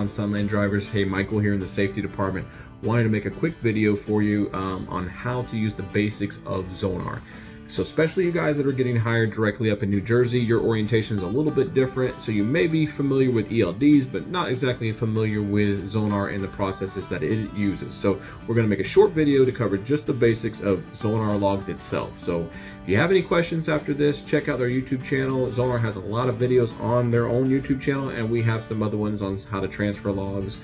on Sunland drivers? Hey, Michael here in the safety department. Wanted to make a quick video for you on how to use the basics of Zonar. So especially you guys that are getting hired directly up in New Jersey, your orientation is a little bit different. So you may be familiar with ELDs, but not exactly familiar with Zonar and the processes that it uses. So we're gonna make a short video to cover just the basics of Zonar logs itself. So if you have any questions after this, check out their YouTube channel. Zonar has a lot of videos on their own YouTube channel, and we have some other ones on how to transfer logs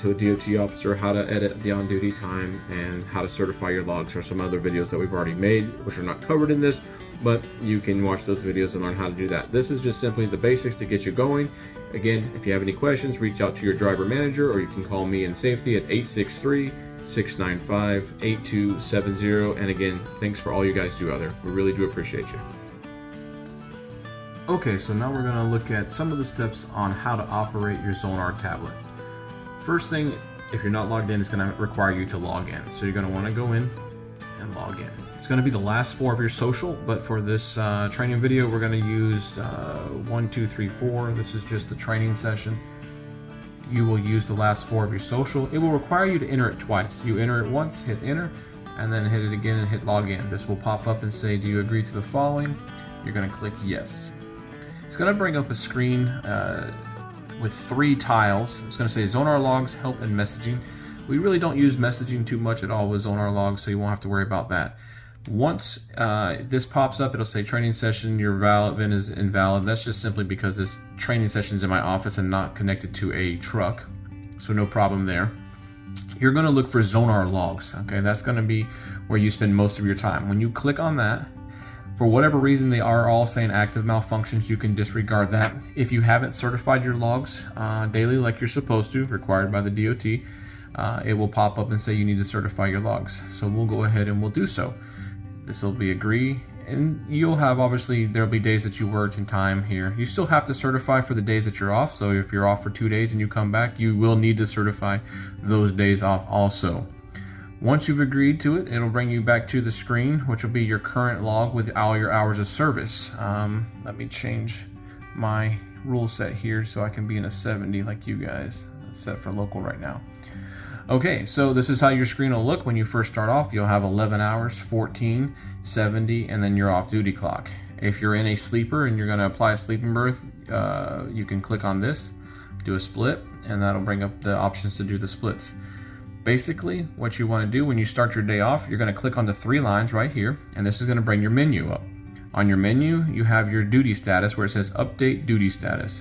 to a DOT officer, how to edit the on-duty time, and how to certify your logs. Or some other videos that we've already made, which are not covered in this, but you can watch those videos and learn how to do that. This is just simply the basics to get you going. Again, if you have any questions, reach out to your driver manager, or you can call me in safety at 863-695-8270. And again, thanks for all you guys do out there. We really do appreciate you. Okay, so now we're going to look at some of the steps on how to operate your Zonar tablet. First thing, if you're not logged in, it's going to require you to log in. So you're going to want to go in and log in. It's going to be the last four of your social, but for this training video, we're going to use 1, 2, 3, 4. This is just the training session. You will use the last four of your social. It will require you to enter it twice. You enter it once, hit enter, and then hit it again and hit login. This will pop up and say, do you agree to the following? You're going to click yes. It's going to bring up a screen with 3 tiles. It's going to say Zonar logs, help, and messaging. We really don't use messaging too much at all with Zonar logs, so you won't have to worry about that. Once this pops up, it'll say training session, your VIN is invalid. That's just simply because this training session is in my office and not connected to a truck, so no problem there. You're going to look for Zonar logs. Okay, that's going to be where you spend most of your time. When you click on that, for whatever reason, they are all saying active malfunctions. You can disregard that. If you haven't certified your logs daily like you're supposed to, required by the DOT, it will pop up and say you need to certify your logs. So we'll go ahead and we'll do so. This will be agree, and you'll have, obviously, there'll be days that you worked in time here. You still have to certify for the days that you're off. So if you're off for 2 days and you come back, you will need to certify those days off also. Once you've agreed to it, it'll bring you back to the screen, which will be your current log with all your hours of service. Let me change my rule set here so I can be in a 70 like you guys. It's set for local right now. Okay, so this is how your screen will look when you first start off. You'll have 11 hours, 14, 70, and then your off-duty clock. If you're in a sleeper and you're going to apply a sleeping berth, you can click on this, do a split, and that'll bring up the options to do the splits. Basically, what you want to do when you start your day off, you're going to click on the 3 lines right here, and this is going to bring your menu up. On your menu, you have your duty status where it says update duty status.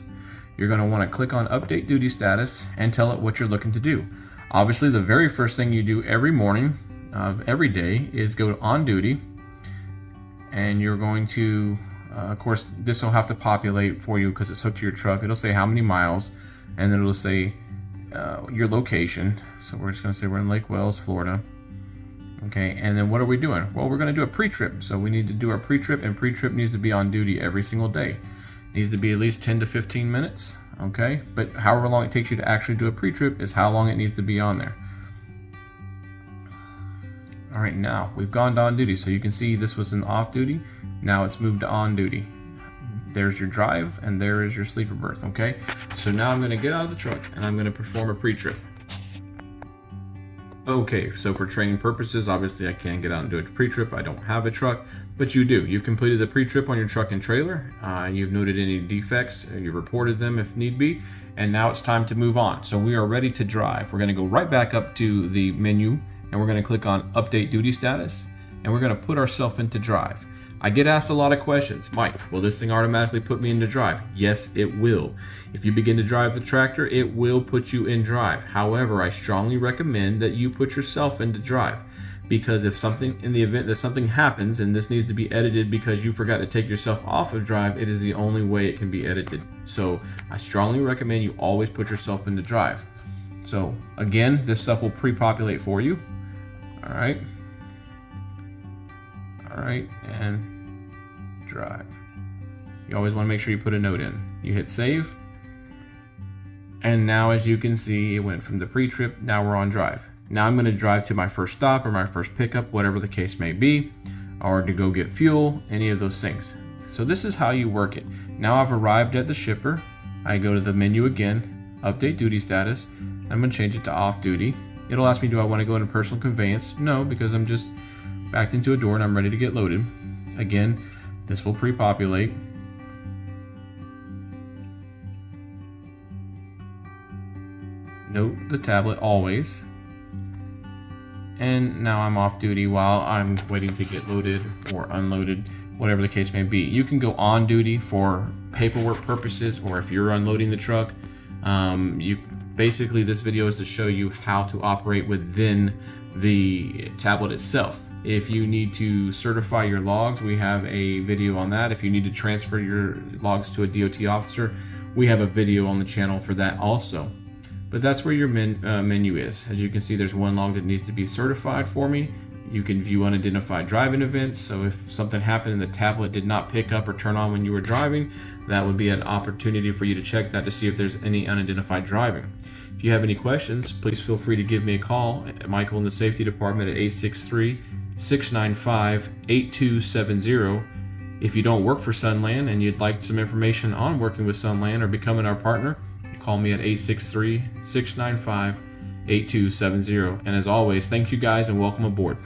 You're going to want to click on update duty status and tell it what you're looking to do. Obviously, the very first thing you do every morning of every day is go on duty, and you're going to, of course, this will have to populate for you because it's hooked to your truck. It'll say how many miles, and then it'll say your location. So we're just going to say we're in Lake Wales, Florida. Okay, and then what are we doing? Well, we're going to do a pre-trip. So we need to do our pre-trip, and pre-trip needs to be on duty every single day. It needs to be at least 10 to 15 minutes. Okay, but however long it takes you to actually do a pre-trip is how long it needs to be on there. All right, now we've gone to on duty. So you can see this was an off duty. Now it's moved to on duty. There's your drive, and there is your sleeper berth. Okay, so now I'm going to get out of the truck and I'm going to perform a pre-trip. Okay, so for training purposes, obviously I can't get out and do a pre-trip. I don't have a truck, but you do. You've completed the pre-trip on your truck and trailer. You've noted any defects, you've reported them if need be, and now it's time to move on. So we are ready to drive. We're going to go right back up to the menu, and we're going to click on update duty status, and we're going to put ourselves into drive. I get asked a lot of questions. Mike, will this thing automatically put me into drive? Yes, it will. If you begin to drive the tractor, it will put you in drive. However, I strongly recommend that you put yourself into drive, because if something, in the event that something happens and this needs to be edited because you forgot to take yourself off of drive, it is the only way it can be edited. So I strongly recommend you always put yourself into drive. So again, this stuff will pre-populate for you. All right, and drive. You always want to make sure you put a note in. You hit save, and now as you can see, it went from the pre-trip, now we're on drive. Now I'm going to drive to my first stop or my first pickup, whatever the case may be, or to go get fuel, any of those things. So this is how you work it. Now I've arrived at the shipper. I go to the menu again, update duty status. I'm going to change it to off duty. It'll ask me, do I want to go into personal conveyance? No, because I'm just backed into a door and I'm ready to get loaded. Again, this will pre-populate. Note the tablet always. And now I'm off duty while I'm waiting to get loaded or unloaded, whatever the case may be. You can go on duty for paperwork purposes, or if you're unloading the truck. Basically, this video is to show you how to operate within the tablet itself. If you need to certify your logs, we have a video on that. If you need to transfer your logs to a DOT officer, we have a video on the channel for that also. But that's where your menu is. As you can see, there's one log that needs to be certified for me. You can view unidentified driving events. So if something happened and the tablet did not pick up or turn on when you were driving, that would be an opportunity for you to check that to see if there's any unidentified driving. If you have any questions, please feel free to give me a call at Michael in the safety department at 863-695-8270. If you don't work for Sunland and you'd like some information on working with Sunland or becoming our partner, call me at 863-695-8270. And as always, thank you guys and welcome aboard.